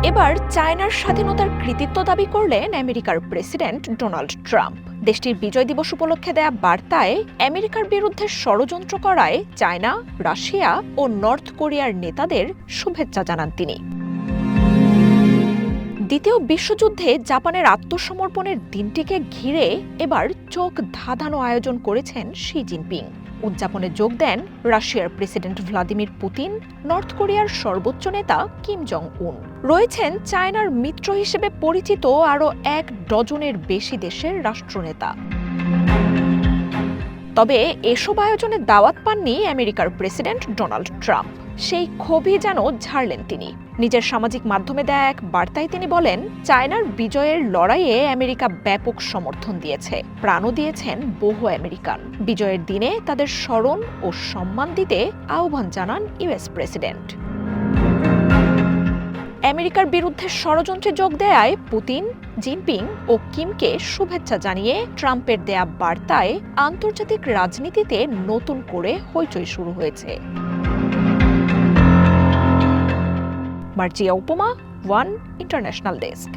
এবার চায়নার স্বাধীনতার কৃতিত্ব দাবি করলেন আমেরিকার প্রেসিডেন্ট ডোনাল্ড ট্রাম্প। দেশটির বিজয় দিবস উপলক্ষে দেয়া বার্তায় আমেরিকার বিরুদ্ধে ষড়যন্ত্র করায় চায়না, রাশিয়া ও নর্থ কোরিয়ার নেতাদের শুভেচ্ছা জানান তিনি। দ্বিতীয় বিশ্বযুদ্ধে জাপানের আত্মসমর্পণের দিনটিকে ঘিরে এবার চোখ ধাঁধানো আয়োজন করেছেন শি জিনপিং। উদযাপনে যোগ দেন রাশিয়ার প্রেসিডেন্ট ভ্লাদিমির পুতিন, নর্থ কোরিয়ার সর্বোচ্চ নেতা কিম জং উন। রয়েছেন চায়নার মিত্র হিসেবে পরিচিত আরও ১ ডজনের বেশি দেশের রাষ্ট্রনেতা। তবে এসব আয়োজনে দাওয়াত পাননি আমেরিকার প্রেসিডেন্ট ডোনাল্ড ট্রাম্প। সেই ক্ষোভই যেন ঝাড়লেন তিনি। নিজের সামাজিক মাধ্যমে দেয়া এক বার্তায় তিনি বলেন, চায়নার বিজয়ের লড়াইয়ে আমেরিকা ব্যাপক সমর্থন দিয়েছে, প্রাণও দিয়েছেন বহু আমেরিকান। বিজয়ের দিনে তাদের স্মরণ ও সম্মান দিতে আহ্বান জানান ইউএস প্রেসিডেন্ট। আমেরিকার বিরুদ্ধে ষড়যন্ত্রে যোগ দেয়ায় পুতিন, জিনপিং ও কিমকে শুভেচ্ছা জানিয়ে ট্রাম্পের দেয়া বার্তায় আন্তর্জাতিক রাজনীতিতে নতুন করে হইচই শুরু হয়েছে। মার্জিয়া উপমা, ওয়ান ইন্টারন্যাশনাল ডেস্ক।